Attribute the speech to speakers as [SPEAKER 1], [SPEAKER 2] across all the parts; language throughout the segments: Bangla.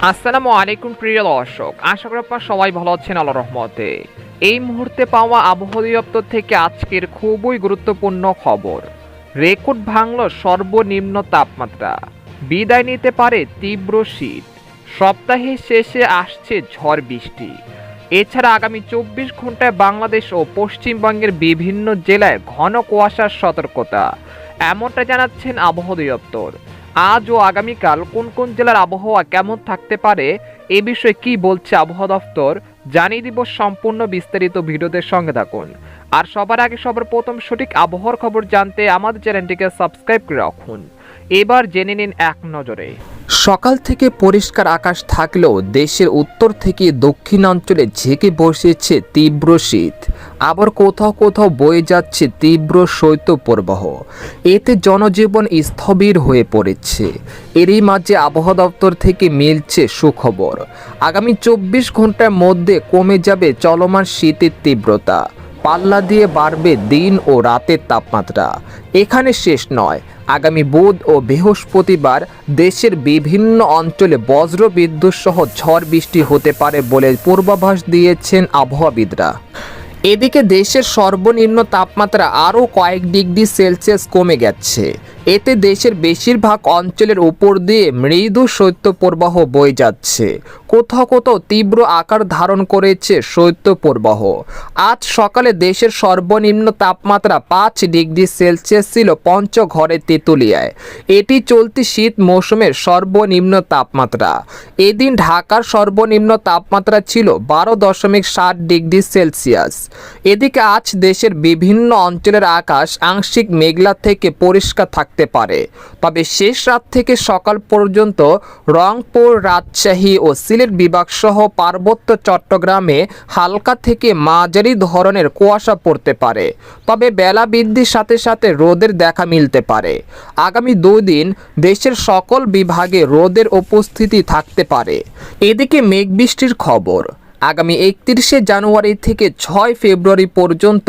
[SPEAKER 1] আসসালামু আলাইকুম প্রিয় দর্শক, আশা করি আপনারা সবাই ভালো আছেন আল্লাহর রহমতে। এই মুহূর্তে পাওয়া আবহাওয়া দপ্তর থেকে আজকের খুবই গুরুত্বপূর্ণ খবর। রেকর্ড ভাঙল সর্বনিম্ন তাপমাত্রা, বিদায় নিতে পারে তীব্র শীত, সপ্তাহের শেষে আসছে ঝড় বৃষ্টি। এছাড়া আগামী ২৪ ঘন্টায় বাংলাদেশ ও পশ্চিমবঙ্গের বিভিন্ন জেলায় ঘন কুয়াশার সতর্কতা, এমনটা জানাচ্ছেন আবহাওয়া দপ্তর। আজ ও আগামীকাল কোন কোন জেলার আবহাওয়া কেমন থাকতে পারে এ বিষয়ে কি বলছে আবহাওয়া দফতর জানিয়ে দিব সম্পূর্ণ বিস্তারিত ভিডিওদের সঙ্গে থাকুন। আর সবার আগে সবার প্রথম সঠিক আবহাওয়ার খবর জানতে আমাদের চ্যানেলটিকে সাবস্ক্রাইব করে রাখুন। এবার জেনে নিন এক নজরে। সকাল থেকে পরিষ্কার আকাশ থাকলেও দেশের উত্তর থেকে দক্ষিণাঞ্চলে ঝেঁকে বসেছে তীব্র শীত। আবার কোথাও কোথাও বয়ে যাচ্ছে তীব্র শৈত্যপ্রবাহ। এতে জনজীবন স্থবির হয়ে পড়েছে। এরই মাঝে আবহাওয়া দপ্তর থেকে মিলছে সুখবর। আগামী ২৪ ঘন্টার মধ্যে কমে যাবে চলমান শীতের তীব্রতা। পাল্লা দিয়ে বাড়বে দিন ও রাতের তাপমাত্রা। এখানে শেষ নয়, আগামী বুধ ও বৃহস্পতিবার দেশের বিভিন্ন অঞ্চলে বজ্রবিদ্যুৎ সহ ঝড় বৃষ্টি হতে পারে বলে পূর্বাভাস দিয়েছেন আবহাওয়াবিদরা। এদিকে দেশের সর্বনিম্ন তাপমাত্রা আরও কয়েক ডিগ্রি সেলসিয়াস কমে গেছে। এতে দেশের বেশিরভাগ অঞ্চলের উপর দিয়ে মৃদু শৈত্যপ্রবাহ বয়ে যাচ্ছে। কোথাও কোথাও তীব্র আকার ধারণ করেছে শৈত্যপ্রবাহ। আজ সকালে দেশের সর্বনিম্ন তাপমাত্রা ৫ ডিগ্রি সেলসিয়াস ছিল পঞ্চগড়ের তেঁতুলিয়ায়। এটি চলতি শীত মৌসুমের সর্বনিম্ন তাপমাত্রা। এদিন ঢাকার সর্বনিম্ন তাপমাত্রা ছিল ১২.৭ ডিগ্রি সেলসিয়াস। এদিকে আজ দেশের বিভিন্ন অঞ্চলের আকাশ আংশিক মেঘলা থেকে পরিষ্কার থাকতে পারে, তবে শেষ রাত থেকে সকাল পর্যন্ত রংপুর, রাজশাহী ও সিলেট বিভাগ সহ পার্বত্য চট্টগ্রামে হালকা থেকে মাঝারি ধরনের কুয়াশা পড়তে পারে, তবে বেলা বৃদ্ধির সাথে সাথে রোদের দেখা মিলতে পারে। আগামী ২ দিন দেশের সকল বিভাগে রোদের উপস্থিতি থাকতে পারে। এদিকে মেঘ বৃষ্টির খবর। আগামী ৩১শে জানুয়ারি থেকে ৬ ফেব্রুয়ারি পর্যন্ত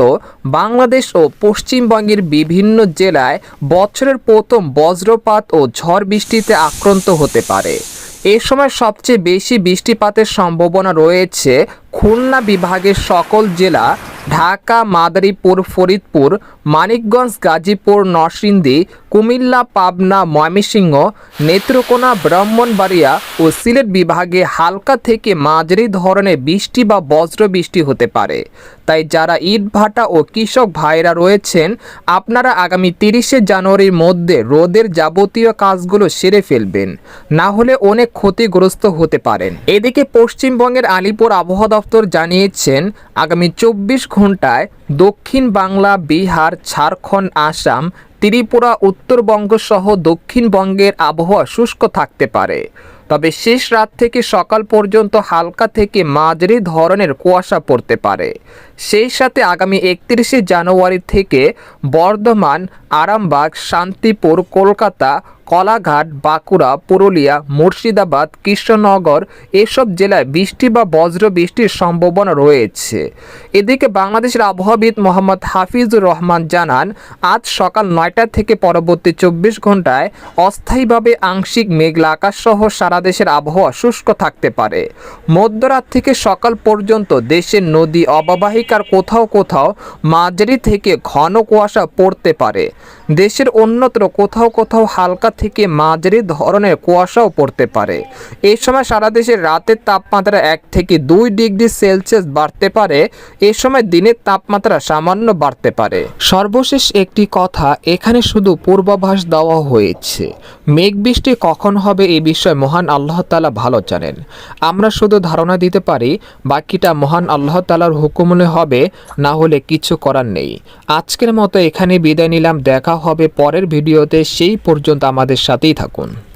[SPEAKER 1] বাংলাদেশ ও পশ্চিমবঙ্গের বিভিন্ন জেলায় বছরের প্রথম বজ্রপাত ও ঝড় বৃষ্টিতে আক্রান্ত হতে পারে। এ সময় সবচেয়ে বেশি বৃষ্টিপাতের সম্ভাবনা রয়েছে খুলনা বিভাগের সকল জেলা, ঢাকা, মাদারীপুর, ফরিদপুর, মানিকগঞ্জ, গাজীপুর, নরসিংদী, কুমিল্লা, পাবনা, ময়মনসিংহ, নেত্রকোনা, ব্রাহ্মণবাড়িয়া ও সিলেট বিভাগে হালকা থেকে মাঝারি ধরনের বৃষ্টি বা বজ্রবৃষ্টি হতে পারে। তাই যারা ইটভাটা ও কৃষক ভাইরা রয়েছেন, আপনারা আগামী ৩০শে জানুয়ারির মধ্যে রোদের যাবতীয় কাজগুলো সেরে ফেলবেন, না হলে অনেক ক্ষতিগ্রস্ত হতে পারেন। এদিকে পশ্চিমবঙ্গের আলিপুর আবহাওয়া দপ্তর জানিয়েছেন, আগামী ২৪ ঘন্টায় দক্ষিণ বাংলা, বিহার, ঝাড়খণ্ড, আসাম, ত্রিপুরা, উত্তরবঙ্গ সহ দক্ষিণবঙ্গের আবহাওয়া শুষ্ক থাকতে পারে, তবে শেষ রাত থেকে সকাল পর্যন্ত হালকা থেকে মাঝারি ধরনের কুয়াশা পড়তে পারে। সেই সাথে আগামী ৩১শে জানুয়ারি থেকে বর্ধমান, আরামবাগ, শান্তিপুর, কলকাতা, কলাঘাট, বাঁকুড়া, পুরুলিয়া, মুর্শিদাবাদ, কৃষ্ণনগর এসব জেলায় বৃষ্টি বা বজ্রবৃষ্টির সম্ভাবনা রয়েছে। এদিকে বাংলাদেশের আবহাওয়াবিদ মোহাম্মদ হাফিজুর রহমান জানান, আজ সকাল ৯টা থেকে পরবর্তী ২৪ ঘন্টায় অস্থায়ীভাবে আংশিক মেঘলা আকাশ সহ সারা দেশের আবহাওয়া শুষ্ক থাকতে পারে। মধ্যরাত থেকে সকাল পর্যন্ত দেশের নদী অববাহিকার কোথাও কোথাও মাঝারি থেকে ঘন কুয়াশা পড়তে পারে। দেশের অন্যত্র কোথাও কোথাও হালকা থেকে মাঝারি ধরনের কুয়াশাও পড়তে পারে। এই সময় সারা দেশের রাতের তাপমাত্রা ১ থেকে ২ ডিগ্রি সেলসিয়াস বাড়তে পারে। এ সময় দিনের তাপমাত্রা সামান্য বাড়তে পারে। সর্বশেষ একটি কথা, এখানে শুধু পূর্বাভাস দেওয়া হয়েছে। মেঘ বৃষ্টি কখন হবে এ বিষয়ে মহান আল্লাহ তাআলা ভালো জানেন। আমরা শুধু ধারণা দিতে পারি, বাকিটা মহান আল্লাহ তাআলার হুকুমে হবে, না হলে কিছু করার নেই। আজকের মতো এখানে বিদায় নিলাম, দেখা হবে পরের ভিডিওতে। সেই পর্যন্ত আমাদের সাথেই থাকুন।